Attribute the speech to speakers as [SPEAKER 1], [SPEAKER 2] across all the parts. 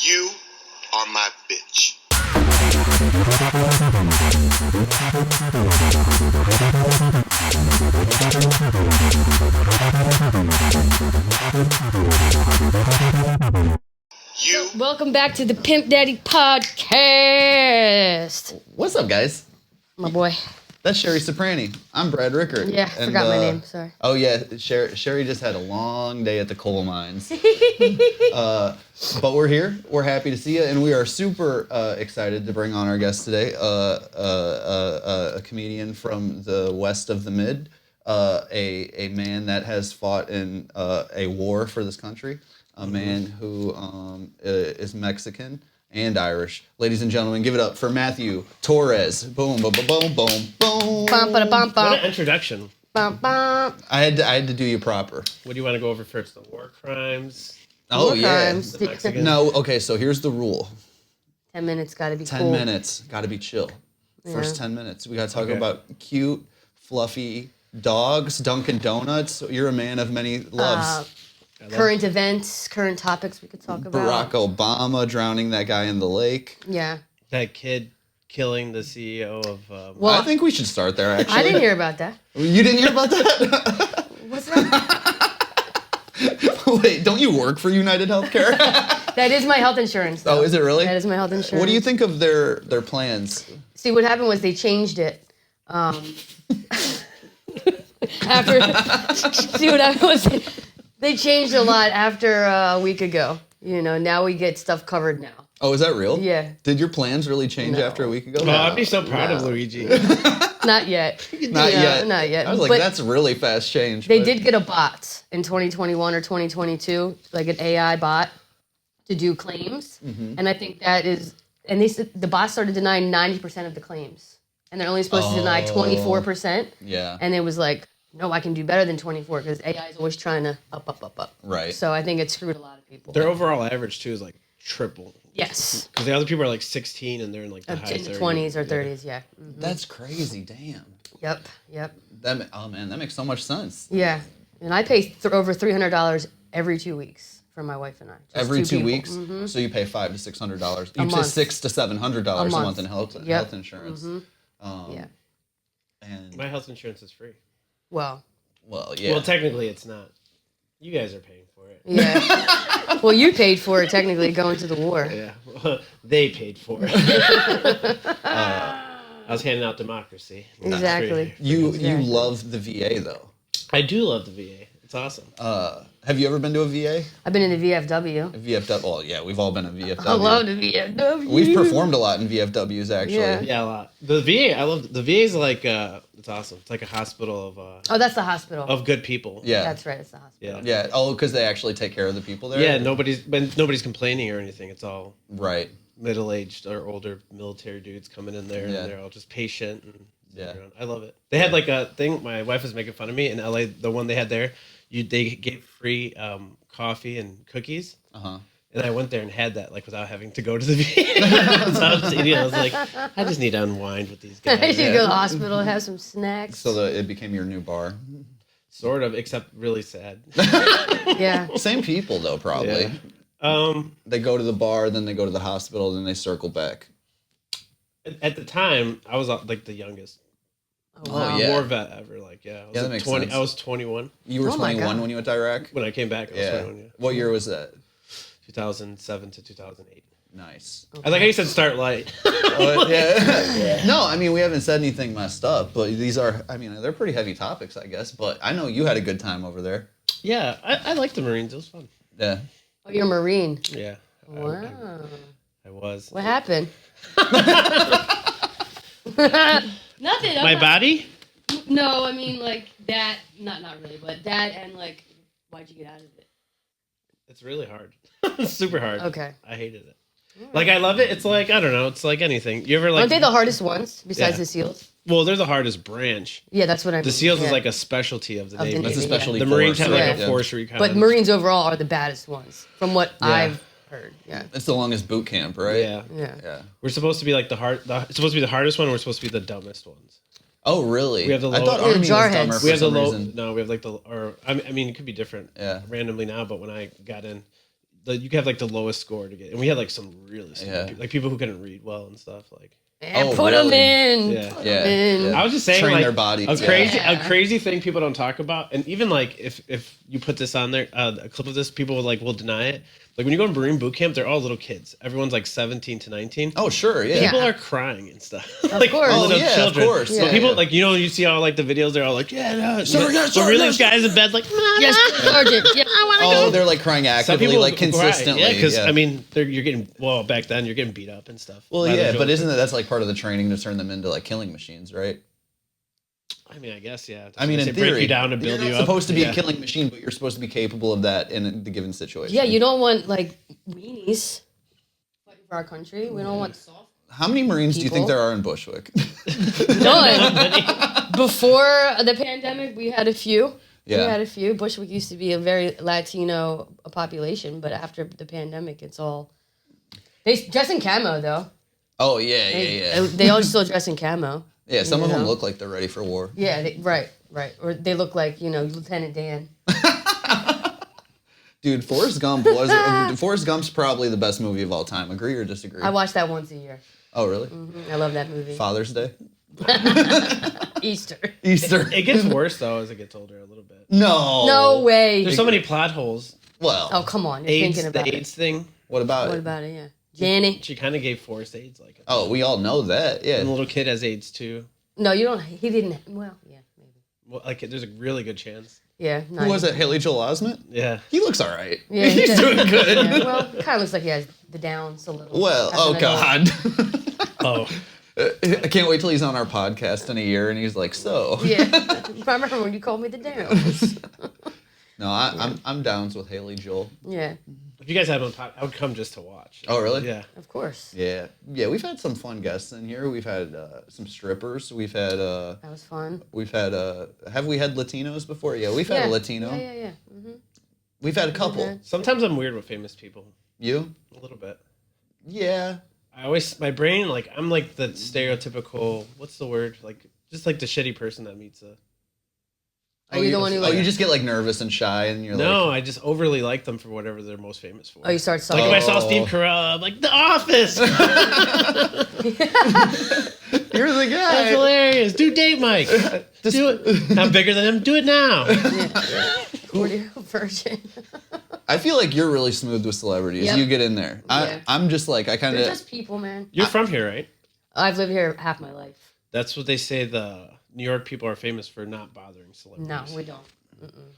[SPEAKER 1] You are my bitch.
[SPEAKER 2] Welcome back to the Pimp Daddy Podcast.
[SPEAKER 3] What's up, guys?
[SPEAKER 2] My boy.
[SPEAKER 3] That's Sheri Ciprane. I'm Brad Rickert.
[SPEAKER 2] Yeah, I forgot my name. Sorry.
[SPEAKER 3] Oh, yeah. Sherry just had a long day at the coal mines. But we're here. We're happy to see you. And we are super excited to bring on our guest today, a comedian from the west of the Mid, a man that has fought in a war for this country, a man who is Mexican and Irish. Ladies and gentlemen, give it up for Matthew Torres. Boom, boom, boom, boom, boom, boom.
[SPEAKER 2] Bum, ba, bum, bum.
[SPEAKER 4] What an introduction.
[SPEAKER 2] Bum, bum.
[SPEAKER 3] I had to do you proper.
[SPEAKER 4] What do you want to go over first? The war crimes?
[SPEAKER 3] Oh,
[SPEAKER 2] War
[SPEAKER 3] yeah.
[SPEAKER 2] crimes.
[SPEAKER 4] The Mexican?
[SPEAKER 3] No, okay, so here's the rule.
[SPEAKER 2] 10 minutes gotta be
[SPEAKER 3] 10
[SPEAKER 2] cool.
[SPEAKER 3] minutes, gotta be chill. First
[SPEAKER 2] Yeah.
[SPEAKER 3] 10 minutes. We gotta talk
[SPEAKER 4] Okay.
[SPEAKER 3] about cute, fluffy dogs, Dunkin' Donuts. You're a man of many loves.
[SPEAKER 2] Current events, current topics we could talk about.
[SPEAKER 3] Barack Obama drowning that guy in the lake.
[SPEAKER 2] Yeah.
[SPEAKER 4] That kid killing the CEO of...
[SPEAKER 2] Well,
[SPEAKER 3] I think we should start there, actually.
[SPEAKER 2] I didn't hear about that.
[SPEAKER 3] You didn't hear about that?
[SPEAKER 2] What's that?
[SPEAKER 3] Wait, don't you work for United Healthcare?
[SPEAKER 2] That is my health insurance, though.
[SPEAKER 3] Oh, is it really?
[SPEAKER 2] That is my health insurance.
[SPEAKER 3] What do you think of their plans?
[SPEAKER 2] See, what happened was they changed it. After, see what happened was they changed a lot after a week ago. You know, now we get stuff covered now.
[SPEAKER 3] Oh, is that real?
[SPEAKER 2] Yeah.
[SPEAKER 3] Did your plans really change after a week ago?
[SPEAKER 4] Oh, I'd be so proud of Luigi.
[SPEAKER 2] Not yet.
[SPEAKER 3] Not yet.
[SPEAKER 2] Not yet.
[SPEAKER 3] I was like,
[SPEAKER 2] But
[SPEAKER 3] that's really fast change.
[SPEAKER 2] they
[SPEAKER 3] but-
[SPEAKER 2] did get a bot in 2021 or 2022, like an AI bot to do claims.
[SPEAKER 3] Mm-hmm.
[SPEAKER 2] And I think that is, and they said the bot started denying 90% of the claims. And they're only supposed to deny 24%.
[SPEAKER 3] Yeah.
[SPEAKER 2] And it was like, no, I can do better than 24 because AI is always trying to up.
[SPEAKER 3] Right.
[SPEAKER 2] So I think it screwed a lot of people.
[SPEAKER 4] Their overall average, too, is like triple.
[SPEAKER 2] Yes.
[SPEAKER 4] Because the other people are like 16 and they're in like the
[SPEAKER 2] In
[SPEAKER 4] high
[SPEAKER 2] the
[SPEAKER 4] 30s.
[SPEAKER 2] 20s or 30s, yeah. Mhm.
[SPEAKER 3] That's crazy. Damn.
[SPEAKER 2] Yep.
[SPEAKER 3] Oh man, that makes so much sense.
[SPEAKER 2] Yeah. And I pay over $300 every 2 weeks for my wife and I. Just
[SPEAKER 3] Every 2
[SPEAKER 2] people.
[SPEAKER 3] weeks,
[SPEAKER 2] Mhm.
[SPEAKER 3] so you pay $500 to $600.
[SPEAKER 2] A
[SPEAKER 3] You pay
[SPEAKER 2] month.
[SPEAKER 3] $600 to $700 a month in
[SPEAKER 2] Yep.
[SPEAKER 3] health insurance.
[SPEAKER 2] Yeah.
[SPEAKER 3] And
[SPEAKER 4] My health insurance is free.
[SPEAKER 2] Well,
[SPEAKER 3] well, yeah.
[SPEAKER 4] Well, technically it's not. You guys are paying for it.
[SPEAKER 2] yeah. Well, you paid for it technically going to the war.
[SPEAKER 4] Yeah. They paid for it. I was handing out democracy. That's
[SPEAKER 2] Exactly.
[SPEAKER 4] free.
[SPEAKER 3] you
[SPEAKER 2] Exactly.
[SPEAKER 3] love the VA though.
[SPEAKER 4] I do love the VA. It's awesome.
[SPEAKER 3] Have you ever been to a VA?
[SPEAKER 2] I've been in the VFW.
[SPEAKER 3] VFW. Well, yeah, we've all been at VFW.
[SPEAKER 2] I love the VFW.
[SPEAKER 3] We've performed a lot in VFWs actually.
[SPEAKER 2] Yeah.
[SPEAKER 4] Yeah, a lot. The VA, I love the VA is like it's awesome. It's like a hospital
[SPEAKER 2] Oh, that's the hospital.
[SPEAKER 4] of good people.
[SPEAKER 3] Yeah.
[SPEAKER 2] That's right. It's the hospital.
[SPEAKER 4] Yeah.
[SPEAKER 3] Yeah. Oh, because they actually take care of the people there.
[SPEAKER 4] Yeah, nobody's complaining or anything. It's all
[SPEAKER 3] Right.
[SPEAKER 4] middle-aged or older military dudes coming in there
[SPEAKER 3] Yeah.
[SPEAKER 4] and they're all just patient and
[SPEAKER 3] Yeah.
[SPEAKER 4] I love it. They had like a thing, my wife was making fun of me in LA, the one they had there, they gave free coffee and cookies.
[SPEAKER 3] Uh-huh.
[SPEAKER 4] And I went there and had that like without having to go to the VA. So I was eating, I was like, I just need to unwind with these
[SPEAKER 2] I
[SPEAKER 4] guys.
[SPEAKER 2] should go to the hospital and have some snacks.
[SPEAKER 3] So it became your new bar.
[SPEAKER 4] Sort of, except really sad.
[SPEAKER 2] Yeah.
[SPEAKER 3] Same people though, probably.
[SPEAKER 4] Yeah.
[SPEAKER 3] They go to the bar, then they go to the hospital, then they circle back.
[SPEAKER 4] At the time, I was like the youngest.
[SPEAKER 2] Oh, wow.
[SPEAKER 3] yeah.
[SPEAKER 4] War vet ever. Like, yeah. I was
[SPEAKER 3] Yeah, that
[SPEAKER 4] like
[SPEAKER 3] makes
[SPEAKER 4] 20,
[SPEAKER 3] sense.
[SPEAKER 4] I was 21
[SPEAKER 3] You were
[SPEAKER 2] Oh my
[SPEAKER 3] 21
[SPEAKER 2] God.
[SPEAKER 3] when you went to Iraq?
[SPEAKER 4] when I came back. I was
[SPEAKER 3] Yeah.
[SPEAKER 4] 21, yeah.
[SPEAKER 3] What year was that?
[SPEAKER 4] 2007 to 2008.
[SPEAKER 3] Nice.
[SPEAKER 4] I like how you said start light.
[SPEAKER 3] Oh, yeah. No, I mean, we haven't said anything messed up, but these are, I mean, they're pretty heavy topics, I guess. But I know you had a good time over there.
[SPEAKER 4] Yeah, I liked the Marines. It was fun.
[SPEAKER 3] Yeah.
[SPEAKER 2] Oh, you're a Marine.
[SPEAKER 4] Yeah.
[SPEAKER 2] Wow.
[SPEAKER 4] I was.
[SPEAKER 2] What happened? Nothing.
[SPEAKER 4] My body?
[SPEAKER 2] No, I mean like that. Not really, but that and like, why'd you get out of it?
[SPEAKER 4] It's really hard. It's super hard.
[SPEAKER 2] Okay.
[SPEAKER 4] I hated it. Like, I love it. It's like, I don't know. It's like anything. You ever like...
[SPEAKER 2] Aren't they the hardest ones besides
[SPEAKER 4] Yeah.
[SPEAKER 2] the SEALs?
[SPEAKER 4] Well, they're the hardest branch.
[SPEAKER 2] Yeah, that's what I mean.
[SPEAKER 4] The SEALs
[SPEAKER 2] yeah.
[SPEAKER 4] is like a specialty of the
[SPEAKER 2] Of the
[SPEAKER 4] Navy.
[SPEAKER 3] That's a
[SPEAKER 2] Yeah.
[SPEAKER 3] specialty
[SPEAKER 4] The Marines
[SPEAKER 3] force,
[SPEAKER 4] have like
[SPEAKER 2] Yeah.
[SPEAKER 4] a force recon.
[SPEAKER 2] But Marines overall are the baddest ones, from what I've heard. Yeah.
[SPEAKER 3] It's the longest boot camp, right?
[SPEAKER 4] Yeah.
[SPEAKER 2] Yeah.
[SPEAKER 3] Yeah.
[SPEAKER 4] We're supposed to be like it's supposed to be the hardest one. We're supposed to be the dumbest ones.
[SPEAKER 3] Oh, really?
[SPEAKER 4] We have the
[SPEAKER 3] I
[SPEAKER 4] low-
[SPEAKER 3] thought
[SPEAKER 4] We're
[SPEAKER 3] Army was
[SPEAKER 2] jarheads.
[SPEAKER 3] dumber for
[SPEAKER 4] We have the
[SPEAKER 3] some
[SPEAKER 4] low.
[SPEAKER 3] reason.
[SPEAKER 4] No, we have like the. Or I mean, it could be different.
[SPEAKER 3] Yeah.
[SPEAKER 4] Randomly now, but when I got in, you can have like the lowest score to get, and we had like some really stupid people, like people who couldn't read well and stuff. Like,
[SPEAKER 2] and put them in.
[SPEAKER 4] Yeah.
[SPEAKER 2] Put 'em in.
[SPEAKER 4] I was just saying,
[SPEAKER 3] Train
[SPEAKER 4] like,
[SPEAKER 3] their body.
[SPEAKER 4] a crazy thing people don't talk about, and even like if you put this on there, a clip of this, people will deny it. Like when you go to Marine boot camp, they're all little kids. Everyone's like 17 to 19.
[SPEAKER 3] Oh, sure, yeah.
[SPEAKER 4] People are crying and stuff.
[SPEAKER 2] Of course.
[SPEAKER 3] Oh, yeah,
[SPEAKER 4] children.
[SPEAKER 3] of course.
[SPEAKER 2] Yeah.
[SPEAKER 4] But people,
[SPEAKER 3] Yeah.
[SPEAKER 4] like, you see all, like, the videos, they're all like, yeah, no.
[SPEAKER 3] Sorry,
[SPEAKER 4] but really, this guy's in bed, like,
[SPEAKER 2] Yes, Sergeant. Yeah.
[SPEAKER 3] Oh, they're like crying
[SPEAKER 4] some
[SPEAKER 3] actively,
[SPEAKER 4] people
[SPEAKER 3] like consistently.
[SPEAKER 4] cry. Yeah, because, I mean, you're getting, back then, you're getting beat up and stuff.
[SPEAKER 3] Well, yeah, but isn't that's like part of the training to turn them into like killing machines, right?
[SPEAKER 4] I mean, I guess, yeah.
[SPEAKER 3] I mean,
[SPEAKER 4] They
[SPEAKER 3] in theory,
[SPEAKER 4] break you down and build
[SPEAKER 3] you're
[SPEAKER 4] you
[SPEAKER 3] not
[SPEAKER 4] up.
[SPEAKER 3] supposed to be
[SPEAKER 4] Yeah.
[SPEAKER 3] a killing machine, but you're supposed to be capable of that in the given situation.
[SPEAKER 2] Yeah, you don't want like weenies fighting for our country. We don't want soft.
[SPEAKER 3] How many Marines do you think
[SPEAKER 2] People.
[SPEAKER 3] there are in Bushwick?
[SPEAKER 2] None. Before the pandemic, we had a few.
[SPEAKER 3] Yeah.
[SPEAKER 2] We had a few. Bushwick used to be a very Latino population, but after the pandemic, it's all they dress in camo though.
[SPEAKER 3] Oh yeah.
[SPEAKER 2] They all still dress in camo.
[SPEAKER 3] Yeah, some of them
[SPEAKER 2] know?
[SPEAKER 3] look like they're ready for war.
[SPEAKER 2] Yeah, right. Or they look like Lieutenant Dan.
[SPEAKER 3] Dude, Forrest Gump's probably the best movie of all time. Agree or disagree?
[SPEAKER 2] I watch that once a year.
[SPEAKER 3] Oh, really?
[SPEAKER 2] I love that movie.
[SPEAKER 3] Father's Day?
[SPEAKER 2] Easter.
[SPEAKER 3] Easter.
[SPEAKER 4] It gets worse, though, as it gets older a little bit.
[SPEAKER 3] No.
[SPEAKER 2] No way.
[SPEAKER 4] There's so many plot holes.
[SPEAKER 3] Well,
[SPEAKER 2] Oh, come on. You're
[SPEAKER 4] AIDS,
[SPEAKER 2] thinking about
[SPEAKER 4] the
[SPEAKER 2] it.
[SPEAKER 4] AIDS thing.
[SPEAKER 3] what about
[SPEAKER 2] What
[SPEAKER 3] it?
[SPEAKER 2] about it? Yeah. Janny.
[SPEAKER 4] She kind of gave Forrest AIDS, like.
[SPEAKER 3] Oh, we all know that.
[SPEAKER 4] And the
[SPEAKER 3] Yeah.
[SPEAKER 4] little kid has AIDS, too.
[SPEAKER 2] No, you don't. He didn't. Well, yeah, maybe.
[SPEAKER 4] Well, like, there's a really good chance.
[SPEAKER 2] Yeah.
[SPEAKER 3] Who was it? Haley Joel Osment?
[SPEAKER 4] Yeah.
[SPEAKER 3] He looks all right.
[SPEAKER 2] Yeah,
[SPEAKER 3] He's
[SPEAKER 2] does.
[SPEAKER 3] doing good.
[SPEAKER 2] Yeah, well, kind of looks like he has the downs a little.
[SPEAKER 3] Well,
[SPEAKER 2] as
[SPEAKER 3] oh
[SPEAKER 2] an adult.
[SPEAKER 3] God.
[SPEAKER 4] Oh.
[SPEAKER 3] I can't wait till he's on our podcast in a year and he's like, so.
[SPEAKER 2] Yeah. I remember when you called me the downs.
[SPEAKER 3] No, I'm downs with Haley Joel.
[SPEAKER 2] Yeah,
[SPEAKER 4] If you guys had one, I would come just to watch.
[SPEAKER 3] Oh, really?
[SPEAKER 4] Yeah.
[SPEAKER 2] of course.
[SPEAKER 3] Yeah. We've had some fun guests in here. We've had some strippers. We've had
[SPEAKER 2] That was fun.
[SPEAKER 3] have we had Latinos before? Yeah, we've had a Latino.
[SPEAKER 2] Yeah. Mm-hmm.
[SPEAKER 3] We've had a couple.
[SPEAKER 2] Mhm.
[SPEAKER 4] Sometimes I'm weird with famous people.
[SPEAKER 3] You?
[SPEAKER 4] A little bit.
[SPEAKER 3] Yeah.
[SPEAKER 4] My brain, like, I'm like the stereotypical, what's the word? Like, just like the shitty person that meets a.
[SPEAKER 2] Are you the one who
[SPEAKER 3] you just get like nervous and shy and you're
[SPEAKER 4] No,
[SPEAKER 3] like
[SPEAKER 4] I just overly like them for whatever they're most famous for.
[SPEAKER 2] Oh, you start
[SPEAKER 4] Like
[SPEAKER 2] sucking.
[SPEAKER 4] if I saw Steve Carell, I'm like, The Office!
[SPEAKER 3] you're the
[SPEAKER 4] That's
[SPEAKER 3] guy.
[SPEAKER 4] hilarious. Do Date Mike. Do it. I'm bigger than him. Do it now.
[SPEAKER 2] Virgin.
[SPEAKER 3] I feel like you're really smooth with celebrities.
[SPEAKER 2] Yep.
[SPEAKER 3] You get in there.
[SPEAKER 2] Yeah.
[SPEAKER 3] I'm just like I kind
[SPEAKER 2] They're
[SPEAKER 3] of
[SPEAKER 2] just people, man.
[SPEAKER 4] You're from here, right?
[SPEAKER 2] I've lived here half my life.
[SPEAKER 4] That's what they say the New York people are famous for not bothering celebrities.
[SPEAKER 2] No, we don't.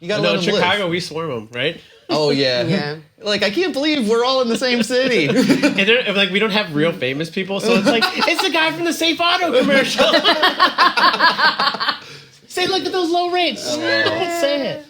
[SPEAKER 3] you got to
[SPEAKER 4] No,
[SPEAKER 3] let
[SPEAKER 4] in
[SPEAKER 3] them live.
[SPEAKER 4] Chicago, we swarm them, right?
[SPEAKER 3] Oh yeah.
[SPEAKER 2] Yeah.
[SPEAKER 3] Like I can't believe we're all in the same city.
[SPEAKER 4] And like we don't have real famous people, so it's like it's the guy from the Safe Auto commercial. Say, look at those low rates. Say it.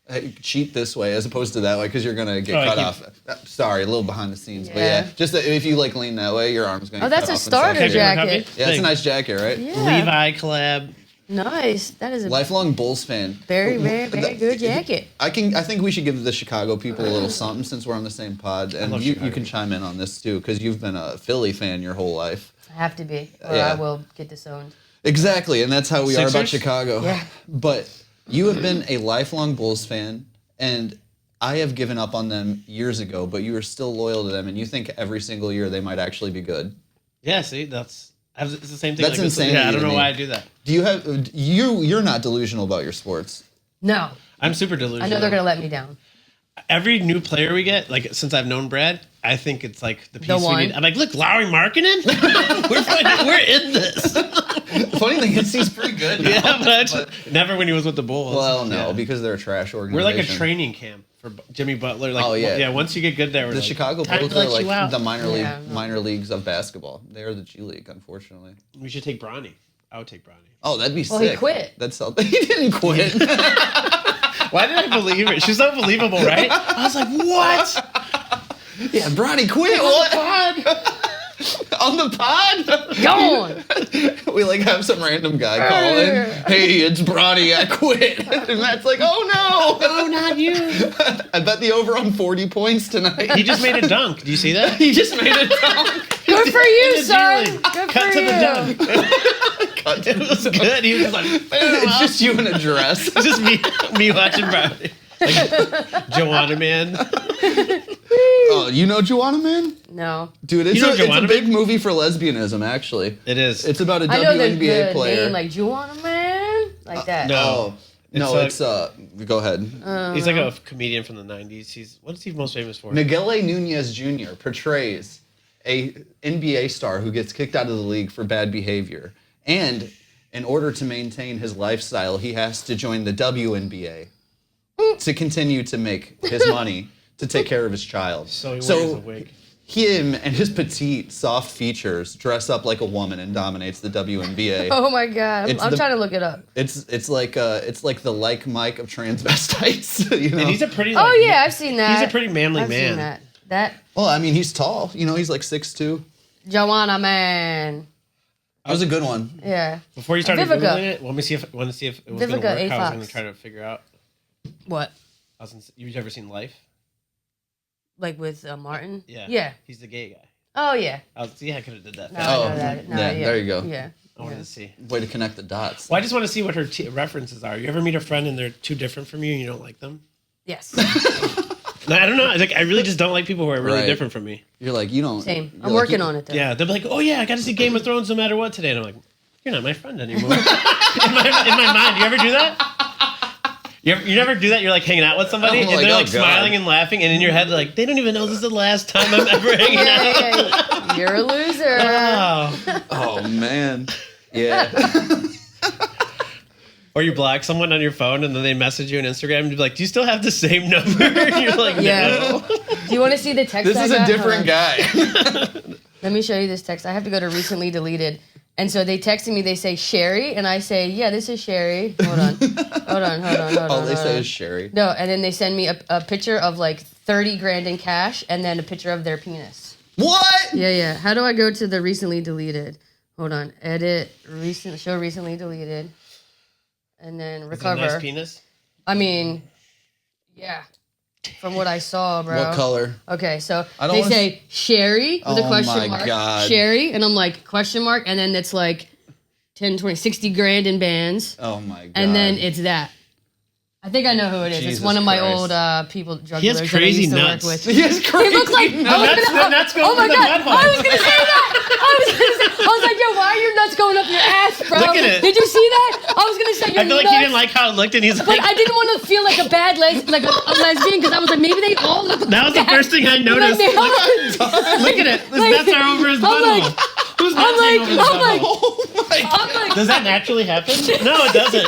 [SPEAKER 3] Hey, cheat this way as opposed to that way because you're gonna get
[SPEAKER 4] Oh, I
[SPEAKER 3] cut
[SPEAKER 4] keep-
[SPEAKER 3] off. Sorry, a little behind the scenes, but
[SPEAKER 2] Yeah.
[SPEAKER 3] just that if you like lean that way, your arm's gonna.
[SPEAKER 2] Oh,
[SPEAKER 3] get
[SPEAKER 2] that's
[SPEAKER 3] cut
[SPEAKER 2] a
[SPEAKER 3] off in
[SPEAKER 2] starter
[SPEAKER 3] second.
[SPEAKER 2] jacket.
[SPEAKER 3] Yeah, it's a nice jacket, right?
[SPEAKER 2] Yeah.
[SPEAKER 4] Levi collab.
[SPEAKER 2] Nice. That is a
[SPEAKER 3] Lifelong Bulls fan.
[SPEAKER 2] very, very, very good jacket.
[SPEAKER 3] I think we should give the Chicago people a little something since we're on the same pod, and
[SPEAKER 4] love
[SPEAKER 3] you
[SPEAKER 4] Chicago.
[SPEAKER 3] can chime in on this too because you've been a Philly fan your whole life.
[SPEAKER 2] I have to be, or
[SPEAKER 3] Yeah.
[SPEAKER 2] I will get disowned.
[SPEAKER 3] Exactly, and that's how we are about
[SPEAKER 4] Sixers?
[SPEAKER 3] Chicago.
[SPEAKER 2] Yeah.
[SPEAKER 3] But you have been a lifelong Bulls fan, and I have given up on them years ago, but you are still loyal to them, and you think every single year they might actually be good.
[SPEAKER 4] Yeah, see, it's the same thing.
[SPEAKER 3] That's
[SPEAKER 4] like this.
[SPEAKER 3] insanity
[SPEAKER 4] Yeah, I don't
[SPEAKER 3] to
[SPEAKER 4] know
[SPEAKER 3] me.
[SPEAKER 4] why I do that.
[SPEAKER 3] Do you have you're not delusional about your sports?
[SPEAKER 2] No,
[SPEAKER 4] I'm super delusional.
[SPEAKER 2] I know they're gonna let me down.
[SPEAKER 4] Every new player we get, like since I've known Brad, I think it's like the piece we
[SPEAKER 2] one.
[SPEAKER 4] need. I'm like, look, Lowry Markkinen, we're in this.
[SPEAKER 3] The funny thing is he's pretty good. Now.
[SPEAKER 4] Yeah, but never when he was with the Bulls.
[SPEAKER 3] Well, no,
[SPEAKER 4] Yeah.
[SPEAKER 3] because they're a trash
[SPEAKER 4] We're
[SPEAKER 3] organization.
[SPEAKER 4] like a training camp for Jimmy Butler. Like,
[SPEAKER 3] Oh, yeah.
[SPEAKER 4] yeah. Once you get good there, we're
[SPEAKER 3] The
[SPEAKER 4] like,
[SPEAKER 3] Chicago
[SPEAKER 4] time
[SPEAKER 3] Bulls
[SPEAKER 4] to
[SPEAKER 3] are
[SPEAKER 4] let you
[SPEAKER 3] like
[SPEAKER 4] out.
[SPEAKER 3] the
[SPEAKER 2] Yeah.
[SPEAKER 3] minor leagues of basketball. They are the G League, unfortunately.
[SPEAKER 4] We should take Bronny. I would take Bronny.
[SPEAKER 3] Oh, that'd be
[SPEAKER 2] Well,
[SPEAKER 3] sick.
[SPEAKER 2] he quit.
[SPEAKER 3] That's something. He didn't quit.
[SPEAKER 4] Why did I believe her? She's unbelievable, right? I was like, what?
[SPEAKER 3] Yeah, Bronny quit. What? On the pod?
[SPEAKER 2] Go on.
[SPEAKER 3] We like have some random guy call in. Hey, it's Bronny. I quit. And Matt's like, oh no.
[SPEAKER 4] No, not you.
[SPEAKER 3] I bet the over on 40 points tonight.
[SPEAKER 4] He just made a dunk. Do you see that?
[SPEAKER 3] He just made a dunk.
[SPEAKER 2] Good for you,
[SPEAKER 4] In the G
[SPEAKER 2] son.
[SPEAKER 4] League.
[SPEAKER 2] Good
[SPEAKER 4] Cut
[SPEAKER 2] for
[SPEAKER 4] to
[SPEAKER 2] you.
[SPEAKER 4] the dunk.
[SPEAKER 3] Cut to
[SPEAKER 4] It was good. He was like,
[SPEAKER 3] It's just you in a dress.
[SPEAKER 4] it's just me watching Bronny. Like, Joanna Man.
[SPEAKER 3] Oh, you know Juana Man?
[SPEAKER 2] No.
[SPEAKER 3] Dude, it's,
[SPEAKER 4] You know
[SPEAKER 3] it's a
[SPEAKER 4] Juana
[SPEAKER 3] big
[SPEAKER 4] Man?
[SPEAKER 3] movie for lesbianism, actually.
[SPEAKER 4] It is.
[SPEAKER 3] It's about a
[SPEAKER 2] I know the
[SPEAKER 3] WNBA player.
[SPEAKER 2] name, like Juana Man, like that.
[SPEAKER 4] no.
[SPEAKER 3] No,
[SPEAKER 4] It's
[SPEAKER 3] go ahead.
[SPEAKER 4] He's like a comedian from the 90s. What is he most famous for?
[SPEAKER 3] Miguel Nunez Jr. portrays a NBA star who gets kicked out of the league for bad behavior. And in order to maintain his lifestyle, he has to join the WNBA to continue to make his money to take care of his child.
[SPEAKER 4] So he wears a wig.
[SPEAKER 3] Him and his petite, soft features dress up like a woman and dominates the WNBA.
[SPEAKER 2] Oh my god,
[SPEAKER 3] It's
[SPEAKER 2] I'm
[SPEAKER 3] the-
[SPEAKER 2] trying to look it up.
[SPEAKER 3] It's like the Like Mike of transvestites. You know.
[SPEAKER 4] And he's a pretty.
[SPEAKER 2] Oh yeah, I've seen that.
[SPEAKER 4] He's a pretty manly
[SPEAKER 2] I've
[SPEAKER 4] man.
[SPEAKER 2] seen that. That
[SPEAKER 3] Well, I mean, he's tall. You know, he's like 6'2".
[SPEAKER 2] Juana Man.
[SPEAKER 3] That was a good one.
[SPEAKER 2] Yeah.
[SPEAKER 4] Before you started
[SPEAKER 2] Vivica.
[SPEAKER 4] googling it, want to see if it was
[SPEAKER 2] Vivica
[SPEAKER 4] going to work.
[SPEAKER 2] A.
[SPEAKER 4] I was
[SPEAKER 2] Fox.
[SPEAKER 4] going to try to figure out.
[SPEAKER 2] What?
[SPEAKER 4] You've ever seen Life?
[SPEAKER 2] Like with Martin?
[SPEAKER 4] Yeah.
[SPEAKER 2] Yeah.
[SPEAKER 4] He's the gay guy.
[SPEAKER 2] Oh yeah.
[SPEAKER 4] See, I could have did that.
[SPEAKER 2] No,
[SPEAKER 4] fast.
[SPEAKER 2] I
[SPEAKER 3] Oh,
[SPEAKER 2] know that. No,
[SPEAKER 3] yeah, there you go.
[SPEAKER 2] Yeah.
[SPEAKER 4] I wanted to see.
[SPEAKER 3] Way to connect the dots.
[SPEAKER 4] Well, I just want to see what her references are. You ever meet a friend and they're too different from you and you don't like them?
[SPEAKER 2] Yes.
[SPEAKER 4] No, I don't know. Like, I really just don't like people who are really
[SPEAKER 3] Right.
[SPEAKER 4] different from me.
[SPEAKER 3] You're like, you don't.
[SPEAKER 2] Same.
[SPEAKER 3] you're
[SPEAKER 2] I'm
[SPEAKER 3] like,
[SPEAKER 2] working
[SPEAKER 3] you-
[SPEAKER 2] on it though.
[SPEAKER 4] Yeah, they'll be like, "Oh yeah, I got to see Game of Thrones no matter what today," and I'm like, "You're not my friend anymore." in my mind, you ever do that? You never do that? You're like hanging out with somebody
[SPEAKER 3] I'm
[SPEAKER 4] and
[SPEAKER 3] like,
[SPEAKER 4] they're
[SPEAKER 3] oh,
[SPEAKER 4] like
[SPEAKER 3] God.
[SPEAKER 4] smiling and laughing, and in your head they're like, "They don't even know this is the last time I'm ever hanging out."
[SPEAKER 2] Yeah. You're a loser.
[SPEAKER 4] Oh.
[SPEAKER 3] Oh man. Yeah.
[SPEAKER 4] Or you block someone on your phone and then they message you on Instagram and be like, "Do you still have the same number?" And you're like, "No."
[SPEAKER 2] Yeah. Do you want to see the text?
[SPEAKER 3] This
[SPEAKER 2] I
[SPEAKER 3] is a
[SPEAKER 2] got?
[SPEAKER 3] different
[SPEAKER 2] Hold on.
[SPEAKER 3] guy.
[SPEAKER 2] Let me show you this text. I have to go to recently deleted. And so they texted me, they say Sheri, and I say, yeah, this is Sheri. Hold on.
[SPEAKER 3] All they say is Sheri.
[SPEAKER 2] No, and then they send me a picture of like 30 grand in cash and then a picture of their penis.
[SPEAKER 3] What?
[SPEAKER 2] Yeah. How do I go to the recently deleted? Hold on. Edit, show recently deleted. And then
[SPEAKER 4] Is it a
[SPEAKER 2] recover.
[SPEAKER 4] nice penis?
[SPEAKER 2] I mean, yeah. From what I saw, bro.
[SPEAKER 3] What color?
[SPEAKER 2] Okay, so
[SPEAKER 3] I don't
[SPEAKER 2] they
[SPEAKER 3] wanna
[SPEAKER 2] say Sheri with a
[SPEAKER 3] Oh
[SPEAKER 2] question
[SPEAKER 3] my
[SPEAKER 2] mark.
[SPEAKER 3] God.
[SPEAKER 2] Sheri, and I'm like, question mark, and then it's like 10, 20, 60 grand in bands.
[SPEAKER 3] Oh my god.
[SPEAKER 2] And then it's that. I think I know who it is.
[SPEAKER 3] Jesus
[SPEAKER 2] it's one of my
[SPEAKER 3] Christ.
[SPEAKER 2] old drug
[SPEAKER 4] He has
[SPEAKER 2] dealers
[SPEAKER 4] crazy
[SPEAKER 2] that I
[SPEAKER 4] nuts.
[SPEAKER 2] used to work with.
[SPEAKER 3] He has crazy.
[SPEAKER 2] He looks like
[SPEAKER 4] The nuts go
[SPEAKER 2] oh my
[SPEAKER 4] through the
[SPEAKER 2] god!
[SPEAKER 4] butthole.
[SPEAKER 2] I was gonna say that. I was like, yo, why are your nuts going up your ass, bro?
[SPEAKER 4] Look at it.
[SPEAKER 2] Did you see that? I was gonna say your
[SPEAKER 4] I feel like
[SPEAKER 2] nuts.
[SPEAKER 4] he didn't like how it looked, and he's
[SPEAKER 2] But
[SPEAKER 4] like,
[SPEAKER 2] I didn't want to feel like a bad like a lesbian because I was like, maybe they all look.
[SPEAKER 4] that was the first thing I noticed.
[SPEAKER 2] Like,
[SPEAKER 4] Look at it. His
[SPEAKER 2] Like,
[SPEAKER 4] nuts are over his
[SPEAKER 2] I'm
[SPEAKER 4] butthole.
[SPEAKER 2] like-
[SPEAKER 4] Who's
[SPEAKER 2] I'm
[SPEAKER 4] nuts hang
[SPEAKER 2] like,
[SPEAKER 4] over his
[SPEAKER 2] I'm like,
[SPEAKER 4] butthole?
[SPEAKER 3] Oh my god.
[SPEAKER 2] I'm like,
[SPEAKER 4] Does that naturally happen? No, it doesn't.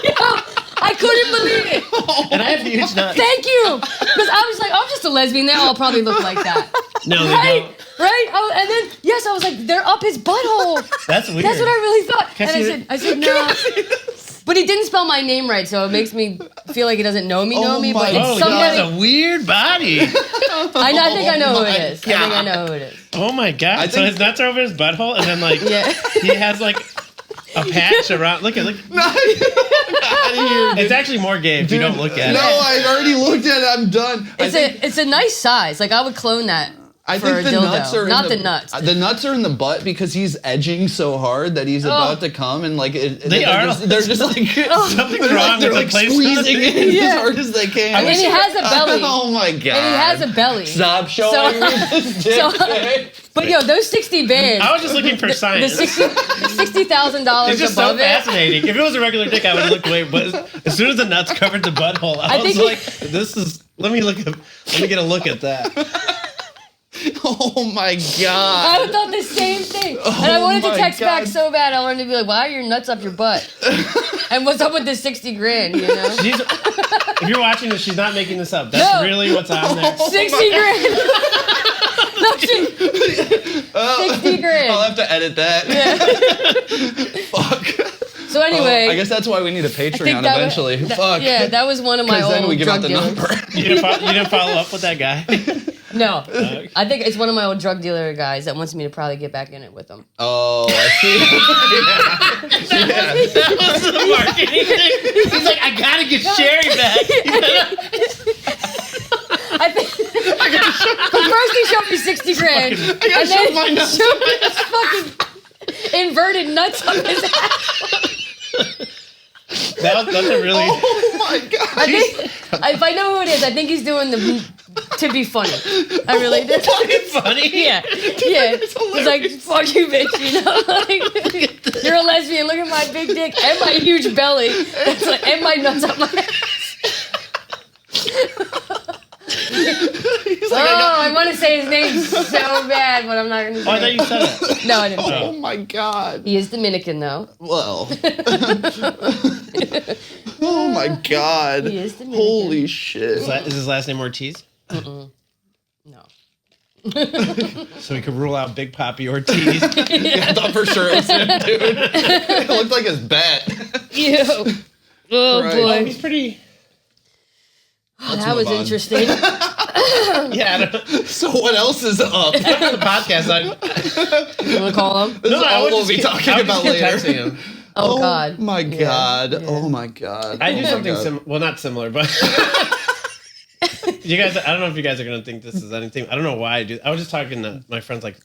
[SPEAKER 2] I couldn't believe it.
[SPEAKER 4] And I have huge nuts.
[SPEAKER 2] Thank you, because I was like, I'm just a lesbian. They all probably look like that,
[SPEAKER 4] No, they
[SPEAKER 2] right?
[SPEAKER 4] don't.
[SPEAKER 2] Right? Oh, and then yes, I was like, they're up his butthole.
[SPEAKER 4] That's weird.
[SPEAKER 2] That's what I really thought.
[SPEAKER 4] Can I
[SPEAKER 2] And
[SPEAKER 4] see
[SPEAKER 2] I said no. But he didn't spell my name right, so it makes me feel like he doesn't know me.
[SPEAKER 3] Oh my
[SPEAKER 2] But
[SPEAKER 4] Oh,
[SPEAKER 2] it's
[SPEAKER 4] he
[SPEAKER 2] somebody.
[SPEAKER 4] has a weird body.
[SPEAKER 2] I think I know who
[SPEAKER 3] my
[SPEAKER 2] it is. I think I know who it is.
[SPEAKER 4] Oh my god!
[SPEAKER 3] I
[SPEAKER 4] So
[SPEAKER 3] think-
[SPEAKER 4] his nuts are over his butthole, and then like
[SPEAKER 2] Yeah.
[SPEAKER 4] he has like a patch around. Look.
[SPEAKER 3] Out of here.
[SPEAKER 4] It's actually more gay if you don't look at
[SPEAKER 3] No,
[SPEAKER 4] it.
[SPEAKER 3] I already looked at it. I'm done.
[SPEAKER 2] It's a nice size. Like I would clone that.
[SPEAKER 3] I
[SPEAKER 2] for
[SPEAKER 3] think
[SPEAKER 2] a
[SPEAKER 3] the
[SPEAKER 2] dildo.
[SPEAKER 3] nuts are
[SPEAKER 2] Not
[SPEAKER 3] in
[SPEAKER 2] the nuts.
[SPEAKER 3] The nuts are in the butt because he's edging so hard that he's about to come, and like
[SPEAKER 4] They are.
[SPEAKER 3] They're just like
[SPEAKER 4] Something's wrong
[SPEAKER 3] they're
[SPEAKER 4] with
[SPEAKER 3] like
[SPEAKER 4] the placement of
[SPEAKER 3] squeezing
[SPEAKER 4] it.
[SPEAKER 3] in
[SPEAKER 2] Yeah.
[SPEAKER 3] as hard as they can.
[SPEAKER 2] And he has a belly.
[SPEAKER 3] Oh my god!
[SPEAKER 2] And he has a belly.
[SPEAKER 3] Stop showing me this dick.
[SPEAKER 2] so- But yo, those 60 bands.
[SPEAKER 4] I was just looking for
[SPEAKER 2] The
[SPEAKER 4] science.
[SPEAKER 2] $60,000
[SPEAKER 4] It's just so
[SPEAKER 2] above it.
[SPEAKER 4] fascinating. If it was a regular dick, I would have looked away. But as soon as the nuts covered the butthole, I was
[SPEAKER 2] think
[SPEAKER 4] like, "This is." Let me get a look at that.
[SPEAKER 3] Oh my god!
[SPEAKER 2] I thought the same thing. And I wanted to
[SPEAKER 3] my
[SPEAKER 2] text back
[SPEAKER 3] God.
[SPEAKER 2] so bad. I wanted to be like, why are your nuts up your butt? And what's up with the 60 grand, you know?
[SPEAKER 4] If you're watching this, she's not making this up. That's
[SPEAKER 2] No.
[SPEAKER 4] really what's on there.
[SPEAKER 2] 60 grand. No, 60 grand.
[SPEAKER 3] I'll have to edit that. Fuck.
[SPEAKER 2] So anyway.
[SPEAKER 3] I guess that's why we need a
[SPEAKER 2] I think
[SPEAKER 3] Patreon
[SPEAKER 2] that
[SPEAKER 3] eventually. Fuck.
[SPEAKER 2] Yeah, that was one of my
[SPEAKER 3] Because
[SPEAKER 2] old
[SPEAKER 3] then we give
[SPEAKER 2] drug
[SPEAKER 3] out the
[SPEAKER 2] dealers.
[SPEAKER 3] number.
[SPEAKER 4] You didn't follow up with that guy.
[SPEAKER 2] No. I think it's one of my old drug dealer guys that wants me to probably get back in it with him.
[SPEAKER 3] Oh, I see.
[SPEAKER 4] That was the marketing thing. He's like, I gotta get Sheri back.
[SPEAKER 2] I think first he showed me 60 grand. And
[SPEAKER 3] show
[SPEAKER 2] then
[SPEAKER 3] my
[SPEAKER 2] he
[SPEAKER 3] nuts.
[SPEAKER 2] showed me his fucking inverted nuts up his ass.
[SPEAKER 4] That's a really.
[SPEAKER 3] Oh my god.
[SPEAKER 2] I think, if I know who it is, I think he's doing the to be funny. I really did.
[SPEAKER 4] Funny?
[SPEAKER 2] Yeah. It's like, fuck you, bitch, you know? Like, you're a lesbian, look at my big dick and my huge belly. That's like, and my nuts up my ass. I want to say his name so bad, but I'm not going to say
[SPEAKER 4] I thought you said it.
[SPEAKER 2] No, I didn't say
[SPEAKER 3] Oh my god.
[SPEAKER 2] He is Dominican, though.
[SPEAKER 3] Well. Oh my god.
[SPEAKER 2] He is Dominican.
[SPEAKER 3] Holy shit.
[SPEAKER 4] Is his last name Ortiz?
[SPEAKER 2] No.
[SPEAKER 4] So we could rule out Big Papi Ortiz.
[SPEAKER 3] I thought for sure it was him, dude. It looked like his bat.
[SPEAKER 2] Ew. Oh,
[SPEAKER 3] Right.
[SPEAKER 2] boy.
[SPEAKER 4] He's pretty.
[SPEAKER 2] That was
[SPEAKER 3] move on.
[SPEAKER 2] interesting.
[SPEAKER 4] Yeah. I don't,
[SPEAKER 3] So what else is up? This
[SPEAKER 4] the podcast.
[SPEAKER 2] You want to call him?
[SPEAKER 3] is all we'll be talking about later.
[SPEAKER 4] Texting him.
[SPEAKER 2] Oh, God.
[SPEAKER 3] My
[SPEAKER 2] Yeah.
[SPEAKER 3] god.
[SPEAKER 2] Yeah.
[SPEAKER 3] Oh my god.
[SPEAKER 4] I do
[SPEAKER 3] Oh my
[SPEAKER 4] something
[SPEAKER 3] God.
[SPEAKER 4] similar. Well, not similar, but you guys. I don't know if you guys are gonna think this is anything. I don't know why I do. I was just talking to my friends. Like,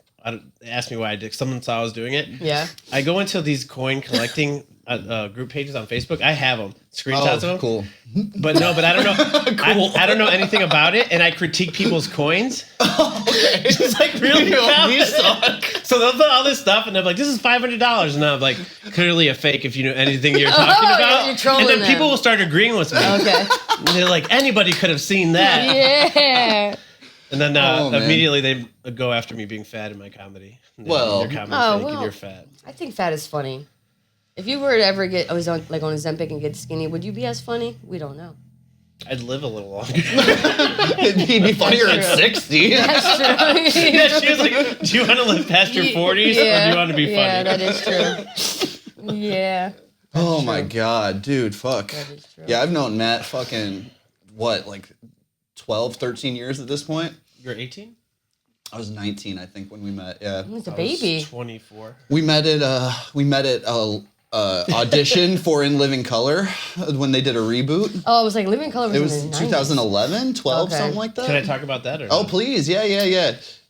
[SPEAKER 4] they asked me why I did. Someone saw I was doing it.
[SPEAKER 2] Yeah.
[SPEAKER 4] I go into these coin collecting group pages on Facebook. I have them, screenshots of them.
[SPEAKER 3] Cool.
[SPEAKER 4] But I don't know.
[SPEAKER 3] Cool.
[SPEAKER 4] I don't know anything about it, and I critique people's coins.
[SPEAKER 3] Okay.
[SPEAKER 4] It's like really
[SPEAKER 3] You
[SPEAKER 4] bad.
[SPEAKER 3] suck.
[SPEAKER 4] So they'll put all this stuff, and they're like, "This is $500," and I'm like, "Clearly a fake if you know anything you're talking about."
[SPEAKER 2] you're trolling
[SPEAKER 4] and then
[SPEAKER 2] them.
[SPEAKER 4] people will start agreeing with me.
[SPEAKER 2] Okay.
[SPEAKER 4] And they're like, "Anybody could have seen that."
[SPEAKER 2] Yeah.
[SPEAKER 4] And then
[SPEAKER 3] Oh, man.
[SPEAKER 4] immediately they go after me being fat in my comedy.
[SPEAKER 3] Well-
[SPEAKER 4] their comments
[SPEAKER 2] Oh,
[SPEAKER 4] thinking
[SPEAKER 2] well.
[SPEAKER 4] you're fat.
[SPEAKER 2] I think fat is funny. If you were to ever get, on Ozempic and get skinny, would you be as funny? We don't know.
[SPEAKER 4] I'd live a little longer.
[SPEAKER 3] He'd be funnier at
[SPEAKER 2] true.
[SPEAKER 3] 60.
[SPEAKER 2] That's true.
[SPEAKER 4] Yeah, she was like, "Do you want to live past your 40s, or do you want to be funny?"
[SPEAKER 2] Yeah, that is true. Yeah.
[SPEAKER 3] Oh my god, dude, fuck.
[SPEAKER 2] That is true.
[SPEAKER 3] Yeah, I've known Matt fucking, what, like 12, 13 years at this point?
[SPEAKER 4] You're 18.
[SPEAKER 3] I was 19, I think, when we met. Yeah.
[SPEAKER 2] He's a
[SPEAKER 4] I
[SPEAKER 2] baby.
[SPEAKER 4] was 24.
[SPEAKER 3] We met at audition for In Living Color when they did a reboot.
[SPEAKER 2] Oh, it was like Living Color was
[SPEAKER 3] It was
[SPEAKER 2] in the 90s.
[SPEAKER 3] 2011, 12,
[SPEAKER 2] Okay.
[SPEAKER 3] something like that.
[SPEAKER 4] Can I talk about that? Or
[SPEAKER 3] Oh,
[SPEAKER 4] no?
[SPEAKER 3] please. Yeah.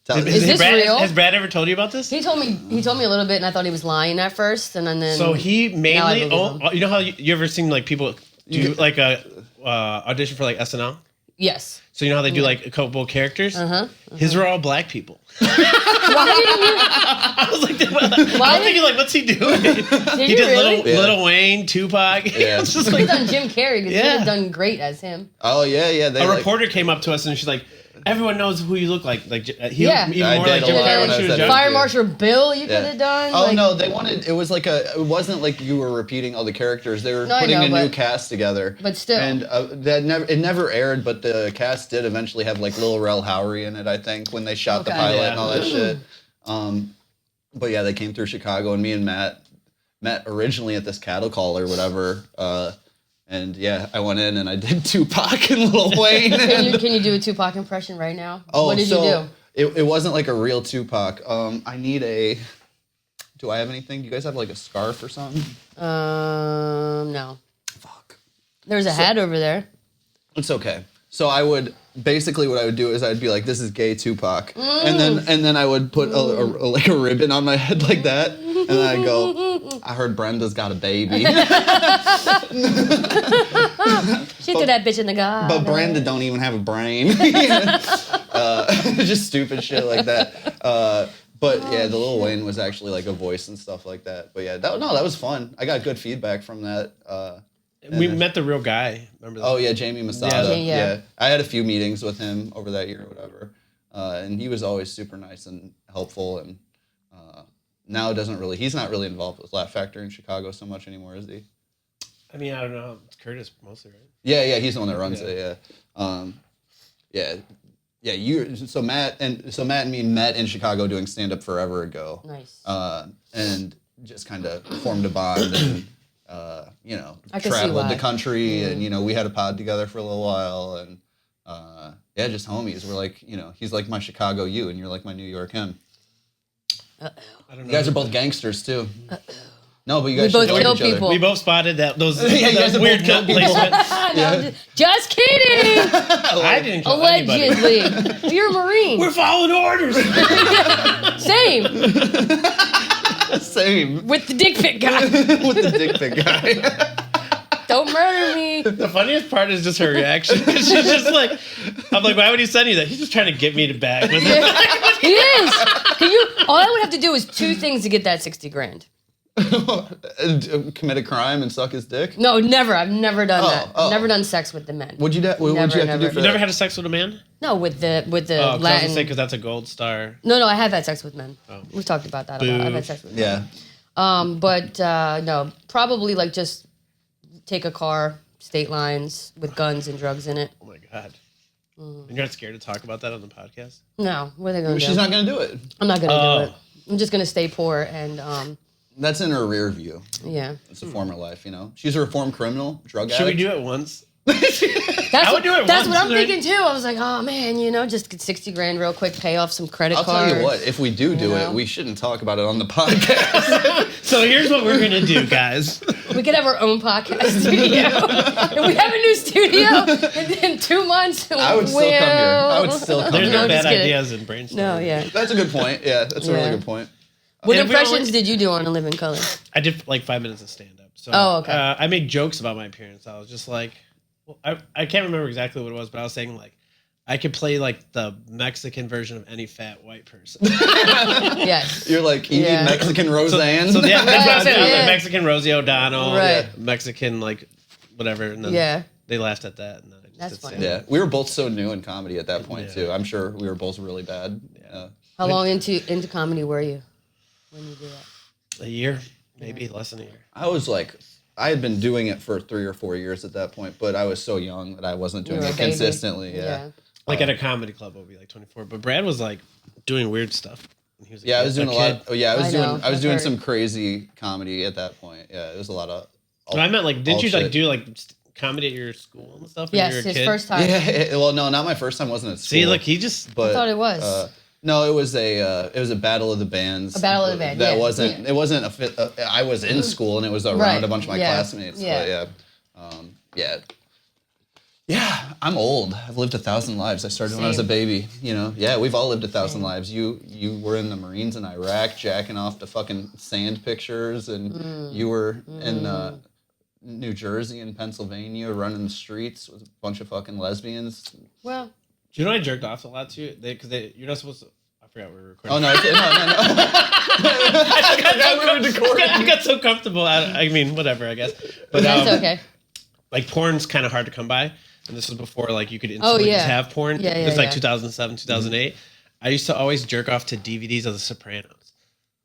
[SPEAKER 3] Tell-
[SPEAKER 2] Is this real?
[SPEAKER 4] Has Brad ever told you about this?
[SPEAKER 2] He told me a little bit, and I thought he was lying at first, and then.
[SPEAKER 4] So he
[SPEAKER 2] Now I
[SPEAKER 4] mainly,
[SPEAKER 2] believe him.
[SPEAKER 4] you know how you ever seen like people do like a audition for like SNL?
[SPEAKER 2] Yes.
[SPEAKER 4] So you know how they do like a couple characters?
[SPEAKER 2] Uh-huh.
[SPEAKER 4] His were all black people.
[SPEAKER 2] Why didn't you?
[SPEAKER 4] I was like, I was thinking like, what's he doing?
[SPEAKER 2] Did
[SPEAKER 4] He
[SPEAKER 2] you
[SPEAKER 4] did
[SPEAKER 2] really?
[SPEAKER 3] Yeah.
[SPEAKER 4] Lil Wayne, Tupac.
[SPEAKER 3] Yeah.
[SPEAKER 4] It's just
[SPEAKER 2] He
[SPEAKER 4] like,
[SPEAKER 2] done Jim Carrey because he
[SPEAKER 4] Yeah.
[SPEAKER 2] would have done great as him.
[SPEAKER 3] Oh, yeah. They
[SPEAKER 4] a
[SPEAKER 3] like,
[SPEAKER 4] reporter came up to us and she's like, everyone knows who you look like. Like he
[SPEAKER 2] Yeah.
[SPEAKER 4] even
[SPEAKER 3] I
[SPEAKER 4] more
[SPEAKER 3] did
[SPEAKER 4] like
[SPEAKER 3] a
[SPEAKER 4] Jim
[SPEAKER 3] lot
[SPEAKER 4] Carrey
[SPEAKER 3] when
[SPEAKER 4] when
[SPEAKER 3] I
[SPEAKER 4] she
[SPEAKER 3] was
[SPEAKER 4] was
[SPEAKER 3] that
[SPEAKER 4] young.
[SPEAKER 2] Fire
[SPEAKER 3] Yeah.
[SPEAKER 2] Marshal Bill, you
[SPEAKER 3] Yeah.
[SPEAKER 2] could have done.
[SPEAKER 3] Oh
[SPEAKER 2] like,
[SPEAKER 3] no, they wanted. It was like it wasn't like you were repeating all the characters. They were
[SPEAKER 2] No, I
[SPEAKER 3] putting
[SPEAKER 2] know,
[SPEAKER 3] a new
[SPEAKER 2] but-
[SPEAKER 3] cast together.
[SPEAKER 2] but still.
[SPEAKER 3] and it never aired, but the cast did eventually have like Lil Rel Howery in it. I think when they shot the
[SPEAKER 2] Okay.
[SPEAKER 3] pilot
[SPEAKER 4] Yeah.
[SPEAKER 3] and all that shit. But yeah, they came through Chicago, and me and Matt met originally at this cattle call or whatever. And yeah, I went in and I did Tupac and Lil Wayne.
[SPEAKER 2] Can you do a Tupac impression right now?
[SPEAKER 3] Oh,
[SPEAKER 2] What did
[SPEAKER 3] so
[SPEAKER 2] you do?
[SPEAKER 3] It wasn't like a real Tupac. I need a. Do I have anything? Do you guys have like a scarf or something?
[SPEAKER 2] No.
[SPEAKER 3] Fuck.
[SPEAKER 2] There's a hat over there.
[SPEAKER 3] It's okay. So I would basically what I would do is I'd be like, "This is gay Tupac," and then I would put like a ribbon on my head like that, and then I'd go, "I heard Brenda's got a baby,"
[SPEAKER 2] She threw that bitch in the god.
[SPEAKER 3] but Brenda don't even have a brain. Just stupid shit like that. But yeah, the Lil Wayne was actually like a voice and stuff like that. But yeah, that was fun. I got good feedback from that.
[SPEAKER 4] We met the real guy. Remember that?
[SPEAKER 3] Oh yeah, Jamie Masada.
[SPEAKER 2] Yeah.
[SPEAKER 3] Yeah, I had a few meetings with him over that year or whatever, and he was always super nice and helpful. And now he's not really involved with Laugh Factory in Chicago so much anymore, is he?
[SPEAKER 4] I mean, I don't know. It's Curtis mostly, right?
[SPEAKER 3] Yeah, he's the one that runs it. Yeah. So Matt and me met in Chicago doing stand up forever ago.
[SPEAKER 2] Nice.
[SPEAKER 3] And just kind of formed a bond and.
[SPEAKER 2] I can see
[SPEAKER 3] Traveled
[SPEAKER 2] why.
[SPEAKER 3] the country and, we had a pod together for a little while and, just homies. We're like, he's like my Chicago you and you're like my New York him.
[SPEAKER 4] I don't know.
[SPEAKER 3] You guys are both gangsters too. No, but you guys
[SPEAKER 2] We
[SPEAKER 3] should
[SPEAKER 2] both
[SPEAKER 3] know
[SPEAKER 2] kill
[SPEAKER 3] each other.
[SPEAKER 2] people.
[SPEAKER 4] We both spotted those
[SPEAKER 3] you guys have
[SPEAKER 4] weird
[SPEAKER 3] both killed
[SPEAKER 4] nut
[SPEAKER 3] people.
[SPEAKER 4] placement.
[SPEAKER 2] No, just kidding.
[SPEAKER 4] I didn't kill anybody.
[SPEAKER 2] Allegedly. You're a Marine.
[SPEAKER 4] We're following orders.
[SPEAKER 2] Same.
[SPEAKER 3] Same.
[SPEAKER 2] With the dick pic guy.
[SPEAKER 3] With the dick pic guy.
[SPEAKER 2] Don't murder me.
[SPEAKER 4] The funniest part is just her reaction. She's just like, I'm like, why would he send you that? He's just trying to get me to back.
[SPEAKER 2] He is. All I would have to do is 2 things to get that $60,000.
[SPEAKER 3] Commit a crime and suck his dick?
[SPEAKER 2] No, never. I've never done that. Never done sex with the men.
[SPEAKER 3] What'd you have to do for
[SPEAKER 4] You
[SPEAKER 3] that?
[SPEAKER 4] never had sex with a man?
[SPEAKER 2] No, with the
[SPEAKER 4] Oh, 'cause I was
[SPEAKER 2] Latin.
[SPEAKER 4] gonna say, because that's a gold star.
[SPEAKER 2] No, I have had sex with men.
[SPEAKER 4] Oh.
[SPEAKER 2] We've talked about that a lot. I've had sex with men.
[SPEAKER 3] Yeah.
[SPEAKER 2] But no, probably like just take a car, state lines with guns and drugs in it.
[SPEAKER 4] Oh my God. And you're not scared to talk about that on the podcast?
[SPEAKER 2] No, what are they going to do?
[SPEAKER 3] She's not going to do it.
[SPEAKER 2] I'm not going to do it. I'm just going to stay poor and
[SPEAKER 3] That's in her rear view.
[SPEAKER 2] yeah.
[SPEAKER 3] It's a former life, you know. She's a reformed criminal, drug
[SPEAKER 4] Should we
[SPEAKER 3] addict.
[SPEAKER 4] do it once?
[SPEAKER 2] That's
[SPEAKER 4] would do it
[SPEAKER 2] That's
[SPEAKER 4] once,
[SPEAKER 2] what I'm
[SPEAKER 4] right?
[SPEAKER 2] thinking too. I was like, oh man, just get $60,000 real quick, pay off some credit
[SPEAKER 3] I'll
[SPEAKER 2] cards.
[SPEAKER 3] tell you what, if we do
[SPEAKER 2] know?
[SPEAKER 3] it, we shouldn't talk about it on the podcast.
[SPEAKER 4] So here's what we're gonna do, guys.
[SPEAKER 2] We could have our own podcast studio. If we have a new studio in 2 months,
[SPEAKER 3] I would still come here. I would still come
[SPEAKER 4] There's
[SPEAKER 3] here.
[SPEAKER 4] no
[SPEAKER 2] just
[SPEAKER 4] bad
[SPEAKER 2] kidding.
[SPEAKER 4] ideas in brainstorming.
[SPEAKER 2] No, yeah.
[SPEAKER 3] That's a good point. Yeah, that's a really
[SPEAKER 2] Yeah.
[SPEAKER 3] good point.
[SPEAKER 2] What
[SPEAKER 4] And if we all
[SPEAKER 2] impressions
[SPEAKER 4] like-
[SPEAKER 2] did you do on A Living Color?
[SPEAKER 4] I did like 5 minutes of stand up. So
[SPEAKER 2] Oh, okay.
[SPEAKER 4] I made jokes about my appearance. I was just like, well, I can't remember exactly what it was, but I was saying like I could play like the Mexican version of any fat white person.
[SPEAKER 2] Yes.
[SPEAKER 3] You're like eating
[SPEAKER 2] Yeah.
[SPEAKER 3] Mexican Roseanne.
[SPEAKER 4] So yeah, that's what I said. I was
[SPEAKER 2] Yeah.
[SPEAKER 4] like Mexican Rosie O'Donnell,
[SPEAKER 2] Right.
[SPEAKER 4] Mexican like whatever, and then
[SPEAKER 2] Yeah.
[SPEAKER 4] they laughed at that. And then I just
[SPEAKER 2] That's
[SPEAKER 4] did
[SPEAKER 2] funny.
[SPEAKER 4] stand-up.
[SPEAKER 3] Yeah, we were both so new in comedy at that point
[SPEAKER 4] Yeah.
[SPEAKER 3] too. I'm sure we were both really bad.
[SPEAKER 2] How long into comedy were you when you did that?
[SPEAKER 4] A year, maybe less than a year.
[SPEAKER 3] I was like, I had been doing it for 3 or 4 years at that point, but I was so young that I wasn't doing
[SPEAKER 2] You were
[SPEAKER 3] it
[SPEAKER 2] a baby.
[SPEAKER 3] consistently. Yeah.
[SPEAKER 4] Like at a comedy club, I would be like 24. But Brad was like doing weird stuff. When he was a
[SPEAKER 3] Yeah, I
[SPEAKER 4] kid-
[SPEAKER 3] was doing a
[SPEAKER 4] kid.
[SPEAKER 3] lot. Oh, yeah, I was
[SPEAKER 2] I
[SPEAKER 3] doing.
[SPEAKER 2] know,
[SPEAKER 3] I was
[SPEAKER 2] I've
[SPEAKER 3] doing
[SPEAKER 2] heard.
[SPEAKER 3] some crazy comedy at that point. Yeah, it was a lot of.
[SPEAKER 4] No, I meant like, didn't
[SPEAKER 3] all
[SPEAKER 4] you like
[SPEAKER 3] shit.
[SPEAKER 4] do like comedy at your school and stuff? When
[SPEAKER 2] Yes,
[SPEAKER 4] you were a
[SPEAKER 2] his
[SPEAKER 4] kid?
[SPEAKER 2] first time.
[SPEAKER 3] Yeah, well, no, not my first time. Wasn't at school.
[SPEAKER 4] See, look, he just.
[SPEAKER 3] But,
[SPEAKER 2] I thought it was.
[SPEAKER 3] no, it was a battle of the bands.
[SPEAKER 2] A battle of the band,
[SPEAKER 3] That
[SPEAKER 2] yeah,
[SPEAKER 3] wasn't.
[SPEAKER 2] yeah.
[SPEAKER 3] It wasn't a fit. I was in school and it was around
[SPEAKER 2] Right,
[SPEAKER 3] a bunch of my
[SPEAKER 2] yeah,
[SPEAKER 3] classmates.
[SPEAKER 2] yeah.
[SPEAKER 3] But yeah. Yeah, I'm old. I've lived 1,000 lives. I started when I was a
[SPEAKER 2] Same.
[SPEAKER 3] baby. You know, yeah, we've all lived 1,000 lives. You were in the Marines in Iraq, jacking off to fucking sand pictures, and you were in New Jersey and Pennsylvania, running the streets with a bunch of fucking lesbians.
[SPEAKER 2] Well,
[SPEAKER 4] Do you know I jerked off a lot too? Because you're not supposed to. I forgot we were recording.
[SPEAKER 3] Oh no, no.
[SPEAKER 4] I got so comfortable. I mean, whatever, I guess. But
[SPEAKER 2] that's okay.
[SPEAKER 4] like porn's kind of hard to come by, and this was before like you could instantly
[SPEAKER 2] yeah.
[SPEAKER 4] just have porn.
[SPEAKER 2] Yeah,
[SPEAKER 4] It was like
[SPEAKER 2] yeah.
[SPEAKER 4] 2007, 2008. I used to always jerk off to DVDs of The Sopranos.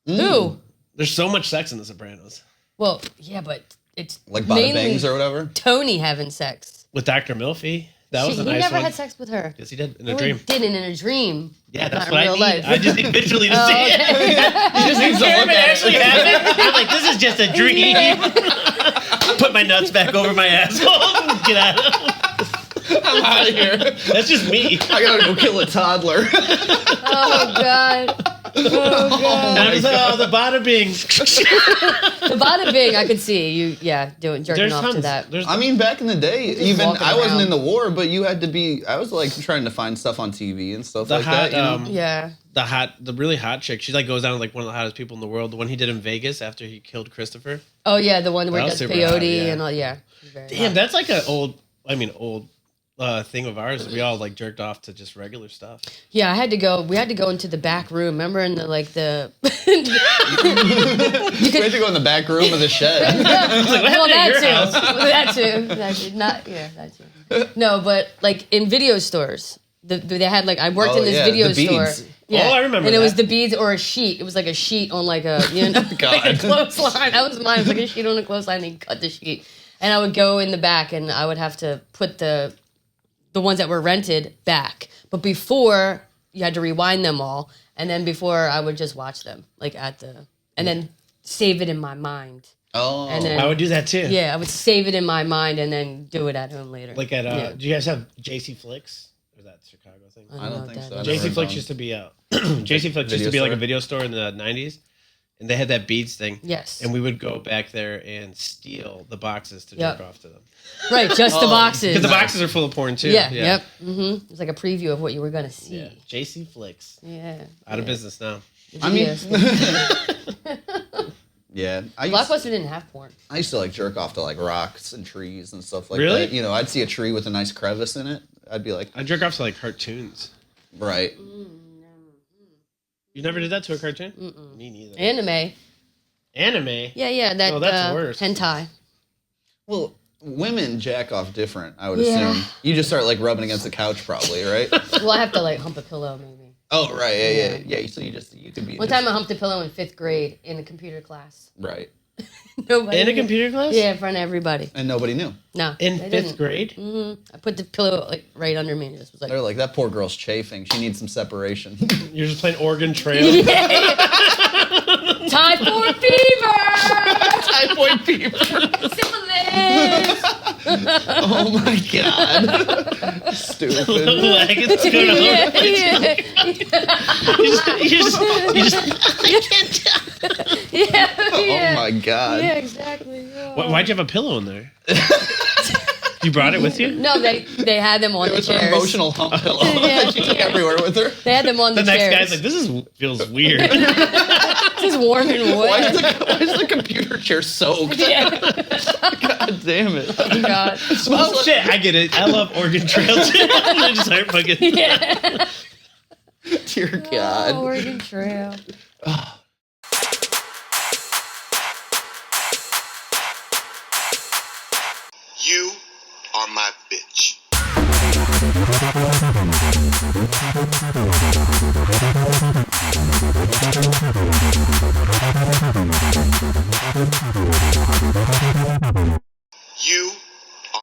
[SPEAKER 2] Who?
[SPEAKER 4] There's so much sex in The Sopranos
[SPEAKER 2] Well, yeah, but it's
[SPEAKER 3] Like bada
[SPEAKER 2] mainly
[SPEAKER 3] bangs or whatever.
[SPEAKER 2] Tony having sex.
[SPEAKER 4] with Dr. Milfy. That was a
[SPEAKER 2] he
[SPEAKER 4] nice
[SPEAKER 2] never
[SPEAKER 4] one.
[SPEAKER 2] had sex with her.
[SPEAKER 4] Yes, he did in
[SPEAKER 2] No,
[SPEAKER 4] a
[SPEAKER 2] he
[SPEAKER 4] dream.
[SPEAKER 2] didn't in a dream.
[SPEAKER 4] Yeah, that's
[SPEAKER 2] Not
[SPEAKER 4] what
[SPEAKER 2] in
[SPEAKER 4] I
[SPEAKER 2] real
[SPEAKER 4] need.
[SPEAKER 2] life.
[SPEAKER 4] I just need visually to see it.
[SPEAKER 2] Okay.
[SPEAKER 3] He just needs to
[SPEAKER 4] Care
[SPEAKER 3] look
[SPEAKER 4] if it
[SPEAKER 3] at
[SPEAKER 4] actually
[SPEAKER 3] it.
[SPEAKER 4] happened. I'm like, this is just a dream. Put my nuts back over my asshole. Get out of
[SPEAKER 3] I'm out of here.
[SPEAKER 4] That's just me.
[SPEAKER 3] I gotta go kill a toddler.
[SPEAKER 2] Oh god. Oh god.
[SPEAKER 4] And I'm just like, oh, the bada bing.
[SPEAKER 2] The bada bing, I could see you. Yeah, jerking
[SPEAKER 4] There's
[SPEAKER 2] off
[SPEAKER 4] tons.
[SPEAKER 2] to that.
[SPEAKER 4] There's,
[SPEAKER 3] I mean, back in the day, even
[SPEAKER 2] walking
[SPEAKER 3] I wasn't
[SPEAKER 2] around.
[SPEAKER 3] in the war, but you had to be. I was like trying to find stuff on TV and stuff
[SPEAKER 4] the
[SPEAKER 3] like
[SPEAKER 4] hot,
[SPEAKER 3] that. You know?
[SPEAKER 2] Yeah.
[SPEAKER 4] the really hot chick. She like goes down like one of the hottest people in the world. The one he did in Vegas after he killed Christopher.
[SPEAKER 2] Oh yeah, the one where
[SPEAKER 4] That
[SPEAKER 2] he
[SPEAKER 4] was
[SPEAKER 2] does
[SPEAKER 4] super
[SPEAKER 2] peyote
[SPEAKER 4] hot, yeah.
[SPEAKER 2] and all. Yeah. Very
[SPEAKER 4] Damn,
[SPEAKER 2] hot.
[SPEAKER 4] that's like an old thing of ours. We all like jerked off to just regular stuff.
[SPEAKER 2] Yeah, I had to go. We had to go into the back room. Remember in the like the.
[SPEAKER 3] We had to go in the back room of the shed.
[SPEAKER 2] Well,
[SPEAKER 4] happened at your
[SPEAKER 2] that
[SPEAKER 4] house?
[SPEAKER 2] too. That too. Not yeah, that too. No, but like in video stores, they had like I worked
[SPEAKER 3] Oh,
[SPEAKER 2] in this
[SPEAKER 3] yeah,
[SPEAKER 2] video
[SPEAKER 3] the
[SPEAKER 2] store.
[SPEAKER 3] beads.
[SPEAKER 2] Yeah.
[SPEAKER 4] Oh, I remember
[SPEAKER 2] And it was
[SPEAKER 4] that.
[SPEAKER 2] the beads or a sheet. It was like a sheet on like a like a
[SPEAKER 3] God.
[SPEAKER 2] clothesline. That was mine. It was like a sheet on a clothesline. And you cut the sheet, and I would go in the back, and I would have to put the ones that were rented back. But before you had to rewind them all, and then before I would just watch them like and then save it in my mind.
[SPEAKER 3] Oh,
[SPEAKER 2] And then
[SPEAKER 4] I would do that too.
[SPEAKER 2] yeah, I would save it in my mind and then do it at home later.
[SPEAKER 4] Like at
[SPEAKER 2] Yeah.
[SPEAKER 4] do you guys have JC Flicks? Or is that a Chicago thing?
[SPEAKER 3] I don't
[SPEAKER 2] know
[SPEAKER 3] think
[SPEAKER 2] what
[SPEAKER 3] so.
[SPEAKER 2] that
[SPEAKER 3] I never
[SPEAKER 4] JC
[SPEAKER 3] heard
[SPEAKER 4] Flicks
[SPEAKER 3] of
[SPEAKER 4] used
[SPEAKER 3] them.
[SPEAKER 4] to be JC Flicks used to be like a
[SPEAKER 3] store?
[SPEAKER 4] video store in the 90s, and they had that beads thing.
[SPEAKER 2] Yes.
[SPEAKER 4] And we would go back there and steal the boxes to
[SPEAKER 2] Yep.
[SPEAKER 4] jerk off to them.
[SPEAKER 2] Right, just the
[SPEAKER 3] Oh,
[SPEAKER 2] boxes.
[SPEAKER 4] Because the boxes are full of porn too.
[SPEAKER 2] Yeah, yep. It was like a preview of what you were going to see.
[SPEAKER 4] Yeah. JC Flicks.
[SPEAKER 2] Yeah.
[SPEAKER 4] Out of business now.
[SPEAKER 3] I mean,
[SPEAKER 2] Videos.
[SPEAKER 3] Yeah,
[SPEAKER 2] Blockbuster didn't have porn.
[SPEAKER 3] I used to like jerk off to like rocks and trees and stuff like
[SPEAKER 4] Really?
[SPEAKER 3] that. You know, I'd see a tree with a nice crevice in it. I'd be like,
[SPEAKER 4] I jerk off to like cartoons.
[SPEAKER 3] right.
[SPEAKER 4] You never did that to a cartoon?
[SPEAKER 2] Mm-mm.
[SPEAKER 4] Me neither.
[SPEAKER 2] Anime.
[SPEAKER 4] Anime?
[SPEAKER 2] Yeah, that.
[SPEAKER 4] Oh, that's worse.
[SPEAKER 2] Hentai.
[SPEAKER 3] Well, women jack off different, I would
[SPEAKER 2] Yeah.
[SPEAKER 3] assume. You just start like rubbing against the couch probably, right?
[SPEAKER 2] Well, I have to like hump a pillow maybe.
[SPEAKER 3] Oh, right. Yeah. So you could be.
[SPEAKER 2] One time I humped a pillow in 5th grade in a computer class.
[SPEAKER 3] Right.
[SPEAKER 2] Nobody.
[SPEAKER 4] In a
[SPEAKER 2] knew.
[SPEAKER 4] computer class?
[SPEAKER 2] Yeah, in front of everybody.
[SPEAKER 3] And nobody knew.
[SPEAKER 2] No.
[SPEAKER 4] In
[SPEAKER 2] they
[SPEAKER 4] 5th
[SPEAKER 2] didn't.
[SPEAKER 4] grade?
[SPEAKER 2] I put the pillow like right under me and just was like.
[SPEAKER 3] They're like, that poor girl's chafing. She needs some separation.
[SPEAKER 4] You're just playing Oregon Trail?
[SPEAKER 2] Typhoid fever.
[SPEAKER 3] Typhoid fever.
[SPEAKER 2] Syphilis.
[SPEAKER 3] Oh my god. Stupid.
[SPEAKER 4] Like it's gonna
[SPEAKER 3] Oh my god.
[SPEAKER 2] Yeah, exactly. Yeah.
[SPEAKER 4] Why'd you have a pillow in there? You brought it with you?
[SPEAKER 2] No, they had them on
[SPEAKER 3] It
[SPEAKER 2] the
[SPEAKER 3] was an
[SPEAKER 2] chairs.
[SPEAKER 3] emotional hump pillow
[SPEAKER 2] Yeah.
[SPEAKER 3] that she took everywhere with her.
[SPEAKER 2] They had them on the,
[SPEAKER 4] The next
[SPEAKER 2] chairs.
[SPEAKER 4] guy's like, this feels weird.
[SPEAKER 2] This is warm and
[SPEAKER 3] Why
[SPEAKER 2] wet.
[SPEAKER 3] is the computer chair soaked?
[SPEAKER 2] Yeah.
[SPEAKER 3] God damn it.
[SPEAKER 2] Oh god.
[SPEAKER 4] Oh shit, I get it. I love Oregon Trail too. I just start fucking.
[SPEAKER 2] Yeah.
[SPEAKER 3] Dear God.
[SPEAKER 2] Oh, Oregon Trail.
[SPEAKER 1] You are my bitch.